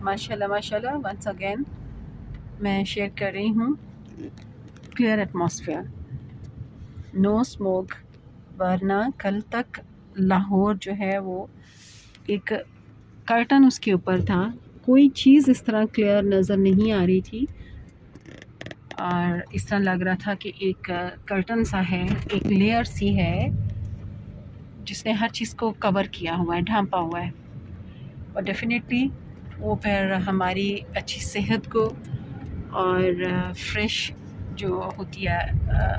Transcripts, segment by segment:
माशाल्लाह once again मैं share कर रही हूँ क्लियर एटमॉस्फेयर, नो स्मोक। वरना कल तक लाहौर जो है वो एक कर्टन उसके ऊपर था, कोई चीज़ इस तरह क्लियर नज़र नहीं आ रही थी और इस तरह लग रहा था कि एक कर्टन सा है, एक लेयर सी है जिसने हर चीज़ को कवर किया हुआ है, ढांपा हुआ है। और डेफिनेटली वो फिर हमारी अच्छी सेहत को और फ्रेश जो होती है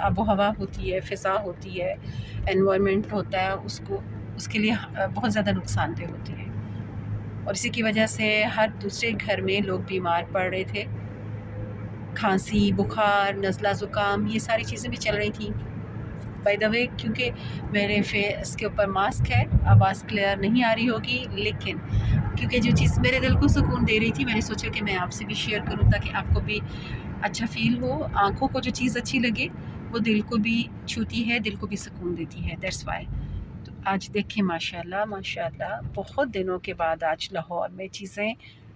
आबो हवा होती है, फ़िज़ा होती है, एनवायरनमेंट होता है, उसको उसके लिए बहुत ज़्यादा नुकसानदेह होती है। और इसी की वजह से हर दूसरे घर में लोग बीमार पड़ रहे थे, खांसी, बुखार, नज़ला ज़ुकाम, ये सारी चीज़ें भी चल रही थी। बाय द वे, क्योंकि मेरे फेस के ऊपर मास्क है, आवाज़ क्लियर नहीं आ रही होगी, लेकिन क्योंकि जो चीज़ मेरे दिल को सुकून दे रही थी, मैंने सोचा कि मैं आपसे भी शेयर करूं ताकि आपको भी अच्छा फ़ील हो। आँखों को जो चीज़ अच्छी लगे वो दिल को भी छूती है, दिल को भी सुकून देती है, दैट्स वाई। तो आज देखें माशाल्लाह बहुत दिनों के बाद आज लाहौर में चीज़ें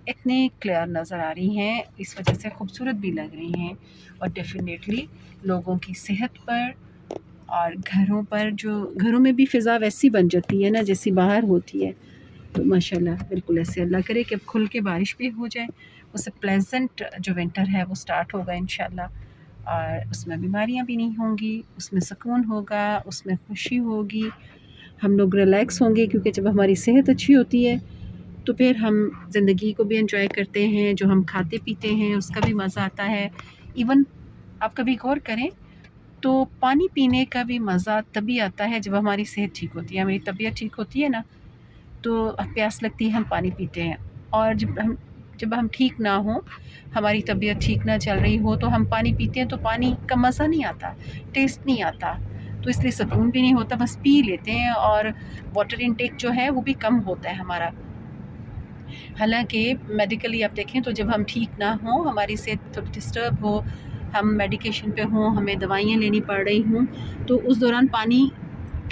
इतनी क्लियर नज़र आ रही हैं, इस वजह से खूबसूरत भी लग रही हैं और डेफिनेटली लोगों की सेहत पर और घरों में भी फ़िज़ा वैसी बन जाती है ना जैसी बाहर होती है। तो माशाल्लाह बिल्कुल ऐसे अल्लाह करे कि अब खुल के बारिश भी हो जाए, उससे प्लेजेंट जो विंटर है वो स्टार्ट होगा इंशाल्लाह, और उसमें बीमारियां भी नहीं होंगी, उसमें सुकून होगा, उसमें खुशी होगी, हम लोग रिलैक्स होंगे। क्योंकि जब हमारी सेहत अच्छी होती है तो फिर हम ज़िंदगी को भी एंजॉय करते हैं, जो हम खाते पीते हैं उसका भी मज़ा आता है। इवन आप कभी गौर करें तो पानी पीने का भी मज़ा तभी आता है जब हमारी सेहत ठीक होती है, हमारी तबीयत ठीक होती है ना, तो प्यास लगती है, हम पानी पीते हैं। और जब हम ठीक ना हो, हमारी तबीयत ठीक ना चल रही हो, तो हम पानी पीते हैं तो पानी का मज़ा नहीं आता, टेस्ट नहीं आता, तो इसलिए सुकून भी नहीं होता, बस पी लेते हैं और वाटर इनटेक जो है वो भी कम होता है हमारा। हालांकि मेडिकली आप देखें तो जब हम ठीक ना हों, हमारी सेहत थोड़ी डिस्टर्ब हो, हम मेडिकेशन पे हों, हमें दवाइयाँ लेनी पड़ रही हों, तो उस दौरान पानी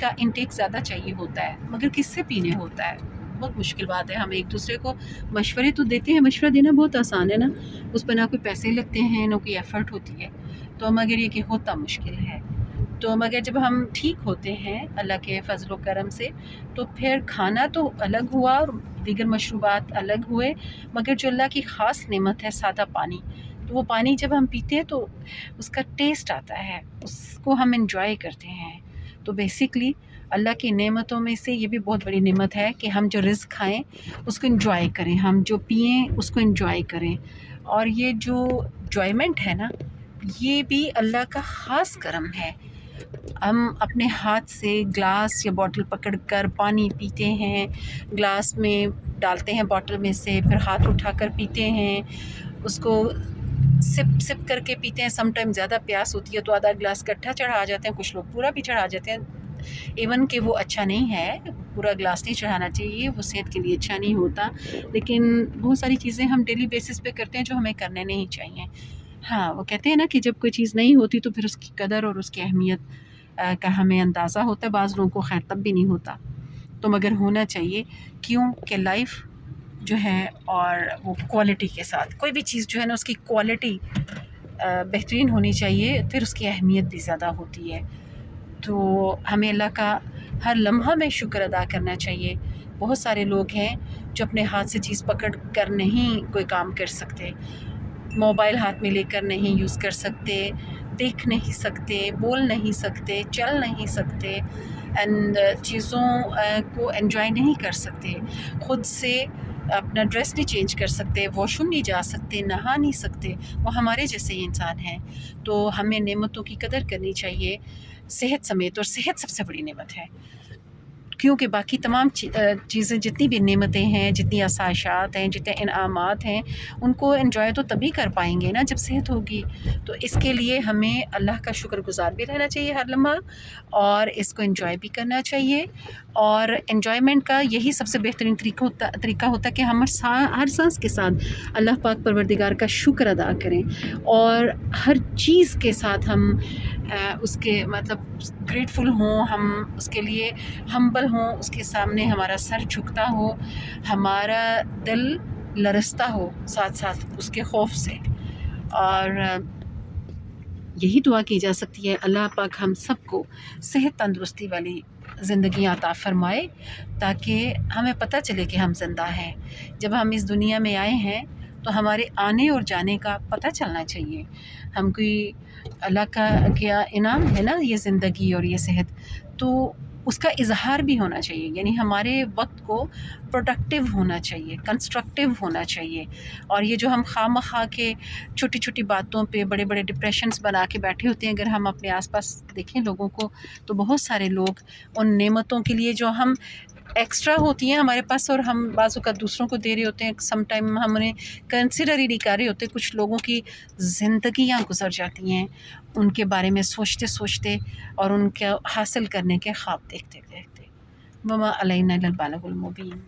का इंटेक ज़्यादा चाहिए होता है। मगर किससे पीने होता है, बहुत मुश्किल बात है। हम एक दूसरे को मशवरे तो देते हैं, मशवरा देना बहुत आसान है ना, उस पर ना कोई पैसे लगते हैं, ना कोई एफ़र्ट होती है, तो मगर ये कि होता मुश्किल है। तो मगर जब हम ठीक होते हैं अल्लाह के फ़ज़ल व करम से, तो फिर खाना तो अलग हुआ और दीगर मशरूबात अलग हुए, मगर जो अल्लाह की ख़ास नेमत है सादा पानी, तो वो पानी जब हम पीते हैं तो उसका टेस्ट आता है, उसको हम एंजॉय करते हैं। तो बेसिकली अल्लाह की नेमतों में से ये भी बहुत बड़ी नेमत है कि हम जो रिज़्क़ खाएँ उसको एंजॉय करें, हम जो पिएँ उसको एंजॉय करें। और ये जो एंजॉयमेंट है ना, ये भी अल्लाह का ख़ास करम है। हम अपने हाथ से ग्लास या बॉटल पकड़कर पानी पीते हैं, ग्लास में डालते हैं बॉटल में से, फिर हाथ उठाकर पीते हैं, उसको सिप सिप करके पीते हैं। सम टाइम ज़्यादा प्यास होती है तो आधा ग्लास इकट्ठा चढ़ा जाते हैं, कुछ लोग पूरा भी चढ़ा जाते हैं। इवन कि वो अच्छा नहीं है, पूरा ग्लास नहीं चढ़ाना चाहिए, वो सेहत के लिए अच्छा नहीं होता। लेकिन बहुत सारी चीज़ें हम डेली बेसिस पे करते हैं जो हमें करने नहीं चाहिए। हाँ, वो कहते हैं ना कि जब कोई चीज़ नहीं होती तो फिर उसकी कदर और उसकी अहमियत का हमें अंदाज़ा होता है, बाज़ लोगों को खैर तब भी नहीं होता। तो मगर होना चाहिए, क्यों कि लाइफ जो है और वो क्वालिटी के साथ, कोई भी चीज़ जो है ना उसकी क्वालिटी बेहतरीन होनी चाहिए, फिर उसकी अहमियत भी ज़्यादा होती है। तो हमें अल्लाह का हर लम्हा में शुक्र अदा करना चाहिए। बहुत सारे लोग हैं जो अपने हाथ से चीज़ पकड़ कर नहीं कोई काम कर सकते, मोबाइल हाथ में लेकर नहीं यूज़ कर सकते, देख नहीं सकते, बोल नहीं सकते, चल नहीं सकते, एंड चीज़ों को एंजॉय नहीं कर सकते, ख़ुद से अपना ड्रेस नहीं चेंज कर सकते, वॉशरूम नहीं जा सकते, नहा नहीं सकते, वो हमारे जैसे ही इंसान हैं। तो हमें नेमतों की कदर करनी चाहिए सेहत समेत, और सेहत सबसे बड़ी नेमत है, क्योंकि बाकी तमाम चीज़ें जितनी भी नेमतें हैं, जितनी आसाइशात हैं, जितने इनामात हैं, उनको एंजॉय तो तभी कर पाएंगे ना जब सेहत होगी। तो इसके लिए हमें अल्लाह का शुक्रगुज़ार भी रहना चाहिए हर लम्हा, और इसको एंजॉय भी करना चाहिए। और एंजॉयमेंट का यही सबसे बेहतरीन तरीका होता है कि हम हर सांस के साथ अल्लाह पाक परवरदिगार का शुक्र अदा करें, और हर चीज़ के साथ हम उसके मतलब ग्रेटफुल हों, हम उसके लिए हम्बल हों, उसके सामने हमारा सर झुकता हो, हमारा दिल لرزتا ہو ساتھ ساتھ اس کے خوف سے. اور یہی دعا کی جا سکتی ہے اللہ پاک ہم سب کو صحت تندرستی والی زندگی عطا فرمائے، تاکہ ہمیں پتہ چلے کہ ہم زندہ ہیں. جب ہم اس دنیا میں آئے ہیں تو ہمارے آنے اور جانے کا پتہ چلنا چاہیے. ہم کوئی اللہ کا کیا انعام ہے نا یہ زندگی اور یہ صحت، تو اس کا اظہار بھی ہونا چاہیے. یعنی ہمارے وقت کو پروڈکٹیو ہونا چاہیے، کنسٹرکٹیو ہونا چاہیے. اور یہ جو ہم خواہ مخواہ کے چھوٹی چھوٹی باتوں پہ بڑے بڑے ڈپریشنز بنا کے بیٹھے ہوتے ہیں، اگر ہم اپنے آس پاس دیکھیں لوگوں کو تو بہت سارے لوگ ان نعمتوں کے لیے جو ہم ایکسٹرا ہوتی ہیں ہمارے پاس اور ہم بعض اوقات دوسروں کو دے رہے ہوتے ہیں، سم ٹائم ہم انہیں کنسیڈر ہی نہیں کر رہے ہوتے. کچھ لوگوں کی زندگیاں گزر جاتی ہیں ان کے بارے میں سوچتے سوچتے اور ان کے حاصل کرنے کے خواب دیکھتے دیکھتے. وما علینا الا البلاغ المبین.